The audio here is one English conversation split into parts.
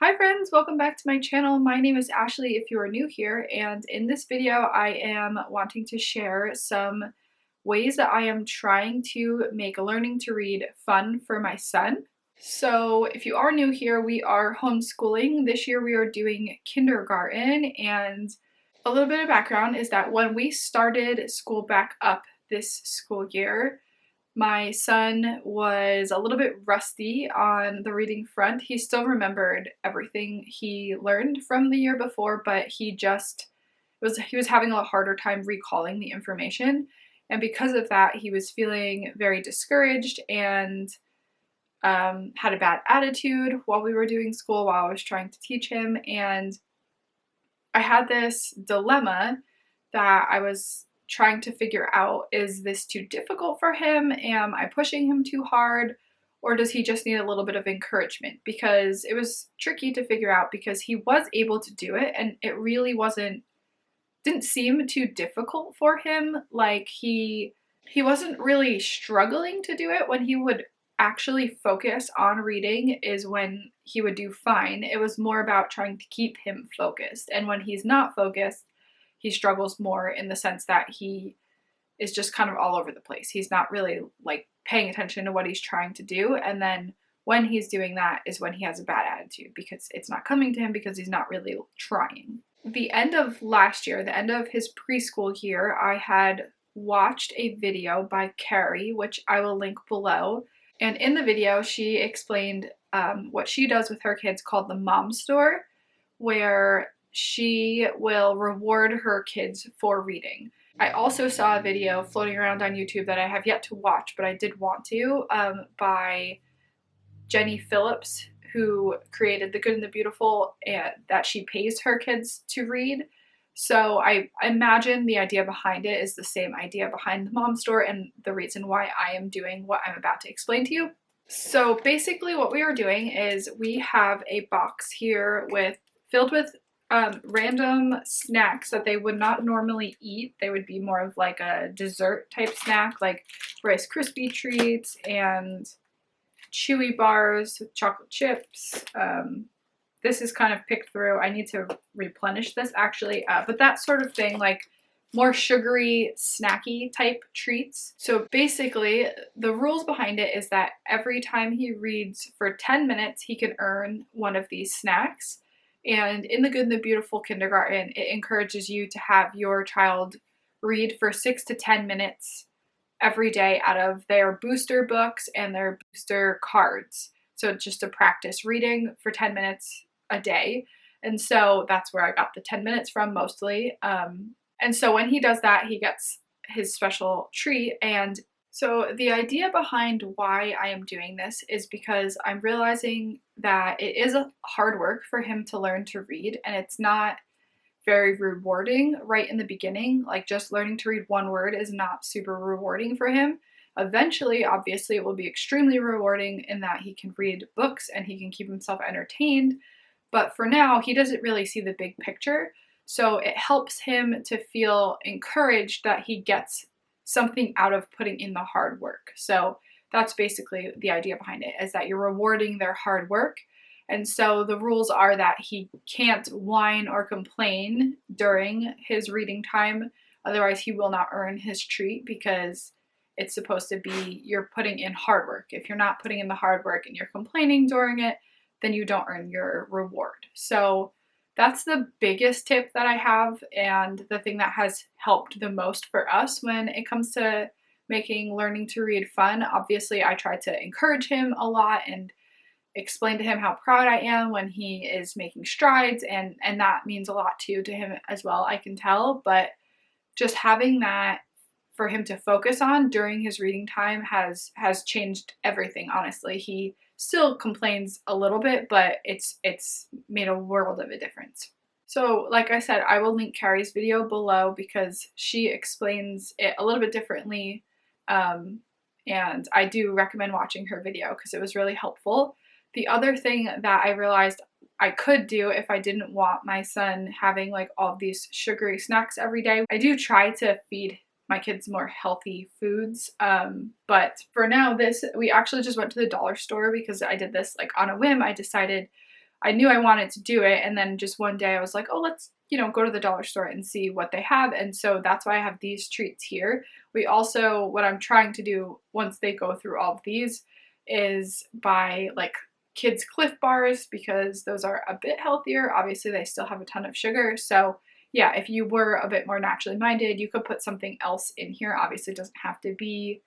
Hi friends, welcome back to my channel. My name is Ashley if you are new here, and in this video I am wanting to share some ways that I am trying to make learning to read fun for my son. So if you are new here, we are homeschooling. This year we are doing kindergarten, and a little bit of background is that when we started school back up this school year, my son was a little bit rusty on the reading front. He still remembered everything he learned from the year before, but he was having a harder time recalling the information. And because of that, he was feeling very discouraged and had a bad attitude while we were doing school, while I was trying to teach him. And I had this dilemma that I was trying to figure out. Is this too difficult for him? Am I pushing him too hard? Or does he just need a little bit of encouragement? Because it was tricky to figure out, because he was able to do it and it really didn't seem too difficult for him. Like he wasn't really struggling to do it. When he would actually focus on reading is when he would do fine. It was more about trying to keep him focused. And when he's not focused, he struggles more in the sense that he is just kind of all over the place. He's not really like paying attention to what he's trying to do. And then when he's doing that is when he has a bad attitude, because it's not coming to him because he's not really trying. The end of last year, the end of his preschool year, I had watched a video by Carrie, which I will link below. And in the video, she explained what she does with her kids called the Mom Store, where she will reward her kids for reading. I also saw a video floating around on YouTube that I have yet to watch, but I did want to, by Jenny Phillips, who created The Good and the Beautiful, and that she pays her kids to read. So I imagine the idea behind it is the same idea behind the Mom Store and the reason why I am doing what I'm about to explain to you. So basically what we are doing is we have a box here filled with random snacks that they would not normally eat. They would be more of like a dessert type snack, like Rice Krispie treats and chewy bars with chocolate chips. This is kind of picked through. I need to replenish this actually, but that sort of thing, like more sugary, snacky type treats. So basically, the rules behind it is that every time he reads for 10 minutes, he can earn one of these snacks. And in The Good and the Beautiful Kindergarten, it encourages you to have your child read for 6 to 10 minutes every day out of their booster books and their booster cards. So just to practice reading for 10 minutes a day. And so that's where I got the 10 minutes from mostly. And so when he does that, he gets his special treat. And so the idea behind why I am doing this is because I'm realizing that it is a hard work for him to learn to read, and it's not very rewarding right in the beginning. Like, just learning to read one word is not super rewarding for him. Eventually, obviously, it will be extremely rewarding in that he can read books and he can keep himself entertained. But for now, he doesn't really see the big picture. So it helps him to feel encouraged that he gets something out of putting in the hard work. So that's basically the idea behind it, is that you're rewarding their hard work. And so the rules are that he can't whine or complain during his reading time. Otherwise, he will not earn his treat, because it's supposed to be you're putting in hard work. If you're not putting in the hard work and you're complaining during it, then you don't earn your reward. So that's the biggest tip that I have, and the thing that has helped the most for us when it comes to making learning to read fun. Obviously, I try to encourage him a lot and explain to him how proud I am when he is making strides, and that means a lot too to him as well, I can tell. But just having that for him to focus on during his reading time has changed everything, honestly. He still complains a little bit, but it's made a world of a difference. So like I said, I will link Carrie's video below because she explains it a little bit differently, and I do recommend watching her video because it was really helpful. The other thing that I realized I could do if I didn't want my son having like all of these sugary snacks every day, I do try to feed my kids more healthy foods. But for now, we actually just went to the dollar store because I did this like on a whim. I decided I knew I wanted to do it, and then just one day I was like, oh, let's, you know, go to the dollar store and see what they have. And so that's why I have these treats here. We also, what I'm trying to do once they go through all of these is buy like kids Cliff bars, because those are a bit healthier. Obviously they still have a ton of sugar. So yeah, if you were a bit more naturally minded, you could put something else in here. Obviously it doesn't have to be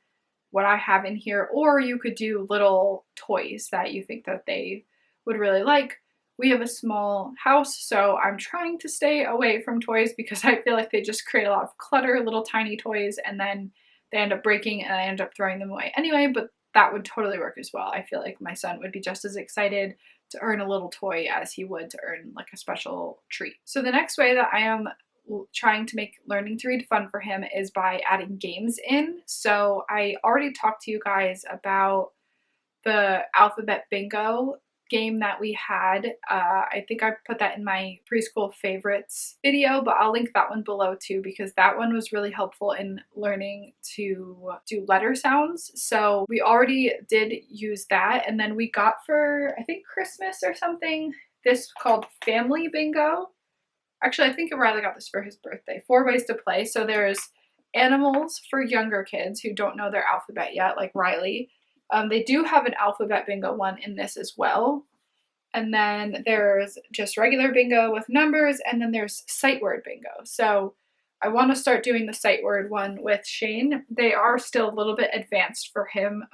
what I have in here, or you could do little toys that you think that they would really like. We have a small house, so I'm trying to stay away from toys because I feel like they just create a lot of clutter, little tiny toys, and then they end up breaking and I end up throwing them away anyway, but that would totally work as well. I feel like my son would be just as excited to earn a little toy as he would to earn like a special treat. So the next way that I am trying to make learning to read fun for him is by adding games in. So I already talked to you guys about the alphabet bingo game that we had. I think I put that in my preschool favorites video, but I'll link that one below too, because that one was really helpful in learning to do letter sounds. So we already did use that, and then we got for, I think, Christmas or something, this called Family Bingo. Actually, I think Riley got this for his birthday. 4 ways to play. So there's animals for younger kids who don't know their alphabet yet, like Riley. They do have an alphabet bingo one in this as well. And then there's just regular bingo with numbers, and then there's sight word bingo. So I want to start doing the sight word one with Shane. They are still a little bit advanced for him,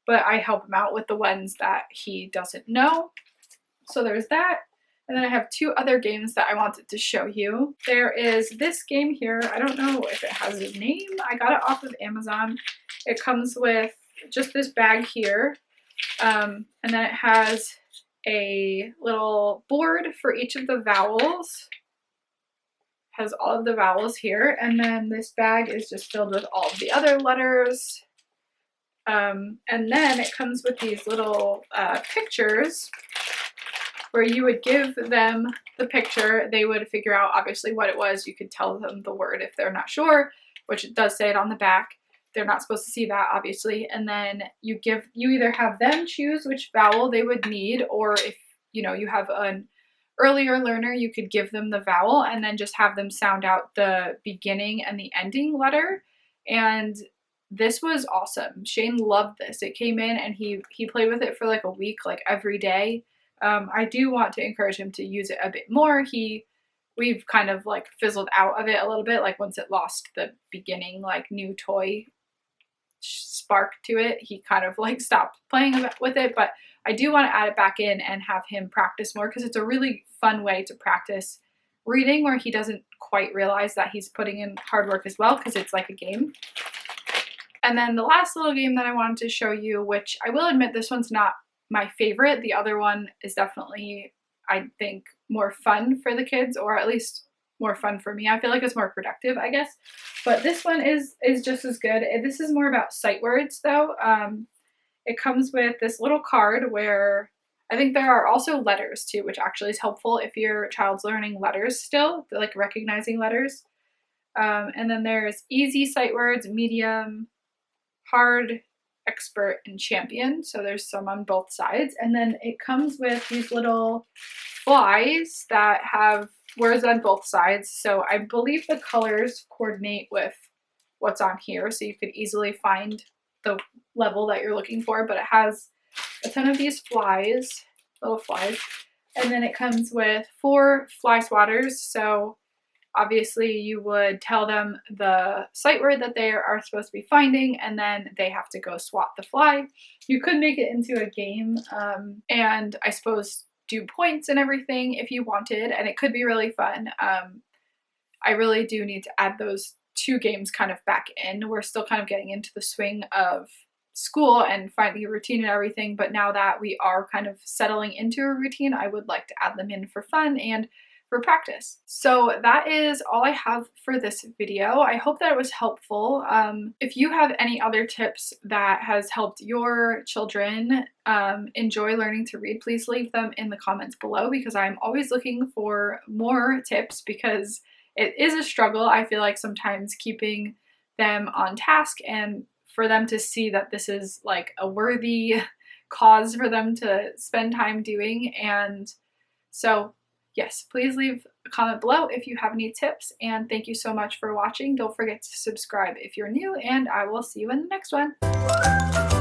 but I help him out with the ones that he doesn't know. So there's that. And then I have 2 other games that I wanted to show you. There is this game here. I don't know if it has a name. I got it off of Amazon. It comes with just this bag here. And then it has a little board for each of the vowels. Has all of the vowels here. And then this bag is just filled with all of the other letters. And then it comes with these little pictures where you would give them the picture. They would figure out obviously what it was. You could tell them the word if they're not sure, which it does say it on the back. They're not supposed to see that, obviously. And then you either have them choose which vowel they would need, or if you have an earlier learner, you could give them the vowel and then just have them sound out the beginning and the ending letter. And this was awesome. Shane loved this. It came in and he played with it for like a week, like every day. I do want to encourage him to use it a bit more. We've kind of like fizzled out of it a little bit, like once it lost the beginning like new toy spark to it, he kind of like stopped playing with it. But I do want to add it back in and have him practice more, because it's a really fun way to practice reading where he doesn't quite realize that he's putting in hard work as well, because it's like a game. And then the last little game that I wanted to show you, which I will admit this one's not my favorite. The other one is definitely, I think, more fun for the kids, or at least more fun for me. I feel like it's more productive, I guess. But this one is just as good. This is more about sight words though. It comes with this little card where I think there are also letters too, which actually is helpful if your child's learning letters still, like recognizing letters. And then there's easy sight words, medium, hard, expert, and champion. So there's some on both sides. And then it comes with these little flies that have words on both sides. So I believe the colors coordinate with what's on here, so you could easily find the level that you're looking for. But it has a ton of these flies, little flies. And then it comes with 4 fly swatters. So obviously you would tell them the sight word that they are supposed to be finding, and then they have to go swat the fly. You could make it into a game, and I suppose do points and everything if you wanted, and it could be really fun. I really do need to add those 2 games kind of back in. We're still kind of getting into the swing of school and finding a routine and everything, but now that we are kind of settling into a routine, I would like to add them in for fun and for practice. So that is all I have for this video. I hope that it was helpful. If you have any other tips that has helped your children enjoy learning to read, please leave them in the comments below, because I'm always looking for more tips, because it is a struggle. I feel like sometimes keeping them on task, and for them to see that this is like a worthy cause for them to spend time doing. And so yes, please leave a comment below if you have any tips, and thank you so much for watching. Don't forget to subscribe if you're new, and I will see you in the next one.